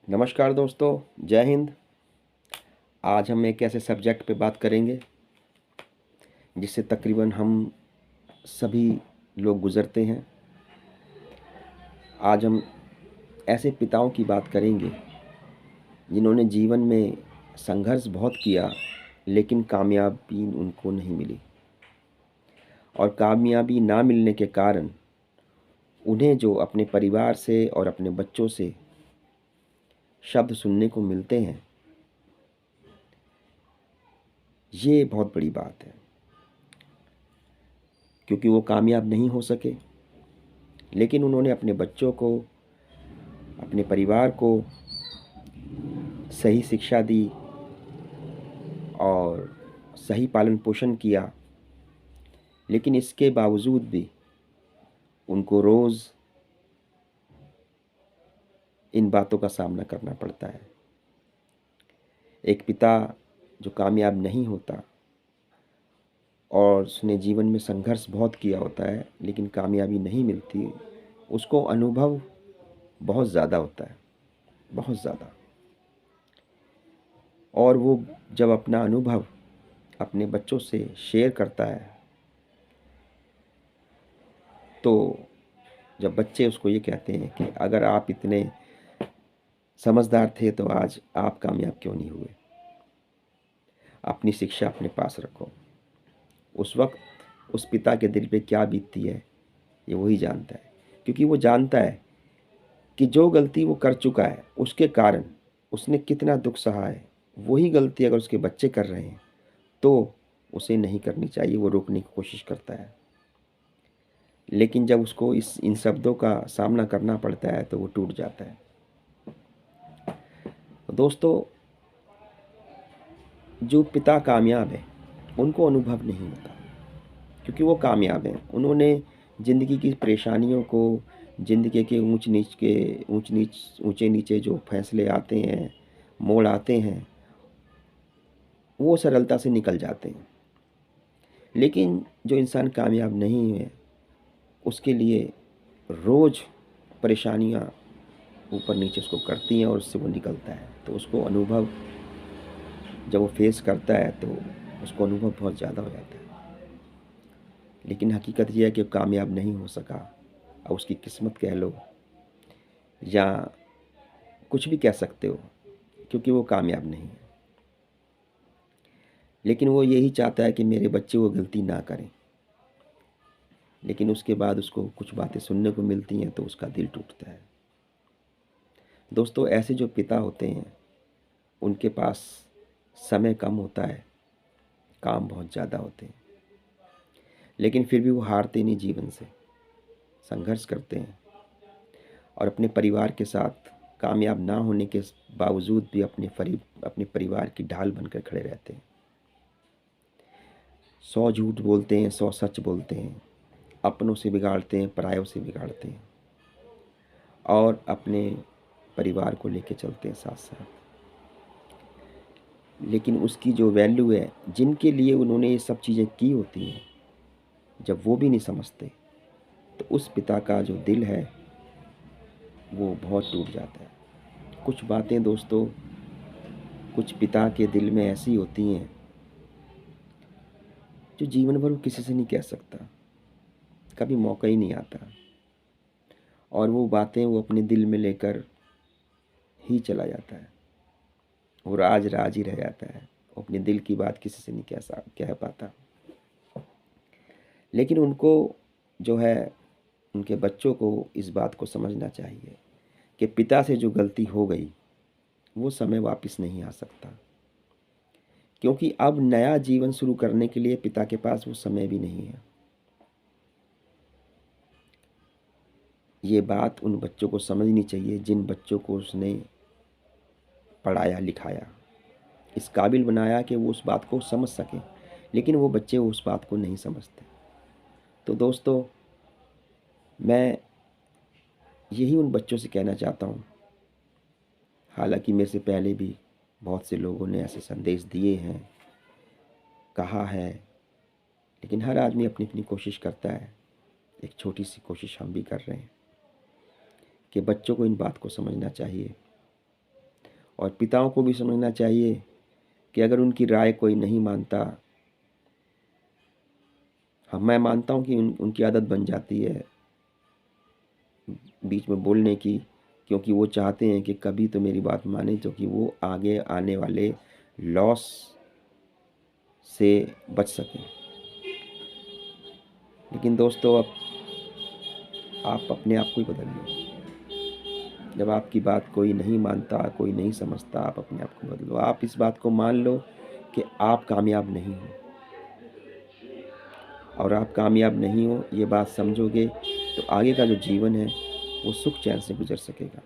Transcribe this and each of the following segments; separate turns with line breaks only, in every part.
नमस्कार दोस्तों, जय हिंद। आज हम एक ऐसे सब्जेक्ट पे बात करेंगे जिससे तकरीबन हम सभी लोग गुज़रते हैं। आज हम ऐसे पिताओं की बात करेंगे जिन्होंने जीवन में संघर्ष बहुत किया लेकिन कामयाबी उनको नहीं मिली, और कामयाबी ना मिलने के कारण उन्हें जो अपने परिवार से और अपने बच्चों से शब्द सुनने को मिलते हैं, ये बहुत बड़ी बात है। क्योंकि वो कामयाब नहीं हो सके, लेकिन उन्होंने अपने बच्चों को, अपने परिवार को सही शिक्षा दी और सही पालन पोषण किया। लेकिन इसके बावजूद भी उनको रोज़ इन बातों का सामना करना पड़ता है। एक पिता जो कामयाब नहीं होता और उसने जीवन में संघर्ष बहुत किया होता है लेकिन कामयाबी नहीं मिलती, उसको अनुभव बहुत ज़्यादा होता है, बहुत ज़्यादा। और वो जब अपना अनुभव अपने बच्चों से शेयर करता है तो जब बच्चे उसको ये कहते हैं कि अगर आप इतने समझदार थे तो आज आप कामयाब क्यों नहीं हुए, अपनी शिक्षा अपने पास रखो, उस वक्त उस पिता के दिल पे क्या बीतती है ये वही जानता है। क्योंकि वो जानता है कि जो गलती वो कर चुका है उसके कारण उसने कितना दुख सहा है। वही गलती अगर उसके बच्चे कर रहे हैं तो उसे नहीं करनी चाहिए, वो रोकने की कोशिश करता है। लेकिन जब उसको इन शब्दों का सामना करना पड़ता है तो वो टूट जाता है। तो दोस्तों, जो पिता कामयाब है उनको अनुभव नहीं होता, क्योंकि वो कामयाब हैं। उन्होंने ज़िंदगी की परेशानियों को, ज़िंदगी के ऊंचे नीचे जो फैसले आते हैं, मोड़ आते हैं, वो सरलता से निकल जाते हैं। लेकिन जो इंसान कामयाब नहीं है उसके लिए रोज़ परेशानियाँ ऊपर नीचे उसको करती हैं और उससे वो निकलता है। तो उसको अनुभव, जब वो फेस करता है तो उसको अनुभव बहुत ज़्यादा हो जाता है। लेकिन हकीकत यह है कि वो कामयाब नहीं हो सका, और उसकी किस्मत कह लो या कुछ भी कह सकते हो, क्योंकि वो कामयाब नहीं है। लेकिन वो यही चाहता है कि मेरे बच्चे वो गलती ना करें। लेकिन उसके बाद उसको कुछ बातें सुनने को मिलती हैं तो उसका दिल टूटता है। दोस्तों, ऐसे जो पिता होते हैं उनके पास समय कम होता है, काम बहुत ज़्यादा होते हैं, लेकिन फिर भी वो हारते नहीं, जीवन से संघर्ष करते हैं और अपने परिवार के साथ कामयाब ना होने के बावजूद भी अपने परिवार की ढाल बनकर खड़े रहते हैं। 100 झूठ बोलते हैं, 100 सच बोलते हैं, अपनों से बिगाड़ते हैं, परायों से बिगाड़ते हैं, और अपने परिवार को लेके चलते हैं साथ साथ। लेकिन उसकी जो वैल्यू है, जिनके लिए उन्होंने ये सब चीज़ें की होती हैं, जब वो भी नहीं समझते तो उस पिता का जो दिल है वो बहुत टूट जाता है। कुछ बातें दोस्तों, कुछ पिता के दिल में ऐसी होती हैं जो जीवन भर वो किसी से नहीं कह सकता, कभी मौका ही नहीं आता, और वो बातें वो अपने दिल में लेकर ही चला जाता है। वो राज राज ही रह जाता है, वो अपने दिल की बात किसी से नहीं कह पाता। लेकिन उनको जो है, उनके बच्चों को इस बात को समझना चाहिए कि पिता से जो गलती हो गई वो समय वापस नहीं आ सकता, क्योंकि अब नया जीवन शुरू करने के लिए पिता के पास वो समय भी नहीं है। ये बात उन बच्चों को समझनी चाहिए जिन बच्चों को उसने पढ़ाया लिखाया, इस काबिल बनाया कि वो उस बात को समझ सकें, लेकिन वो बच्चे उस बात को नहीं समझते। तो दोस्तों, मैं यही उन बच्चों से कहना चाहता हूँ, हालांकि मेरे से पहले भी बहुत से लोगों ने ऐसे संदेश दिए हैं, कहा है, लेकिन हर आदमी अपनी अपनी कोशिश करता है। एक छोटी सी कोशिश हम भी कर रहे हैं कि बच्चों को इन बात को समझना चाहिए और पिताओं को भी समझना चाहिए कि अगर उनकी राय कोई नहीं मानता, हाँ मैं मानता हूँ कि उनकी आदत बन जाती है बीच में बोलने की, क्योंकि वो चाहते हैं कि कभी तो मेरी बात माने, जो कि वो आगे आने वाले लॉस से बच सकें। लेकिन दोस्तों, अब आप अपने आप को ही बदल लो। जब आपकी बात कोई नहीं मानता, कोई नहीं समझता, आप अपने आप को बदलो। आप इस बात को मान लो कि आप कामयाब नहीं हो, और आप कामयाब नहीं हो ये बात समझोगे तो आगे का जो जीवन है वो सुख चैन से गुजर सकेगा।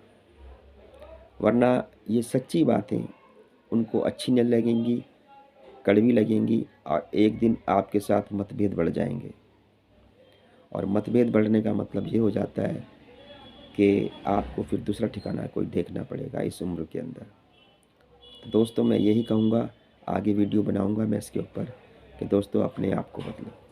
वरना ये सच्ची बातें उनको अच्छी नहीं लगेंगी, कड़वी लगेंगी, और एक दिन आपके साथ मतभेद बढ़ जाएंगे। और मतभेद बढ़ने का मतलब ये हो जाता है कि आपको फिर दूसरा ठिकाना कोई देखना पड़ेगा इस उम्र के अंदर। तो दोस्तों, मैं यही कहूँगा, आगे वीडियो बनाऊँगा मैं इसके ऊपर, कि दोस्तों अपने आप को बदलो।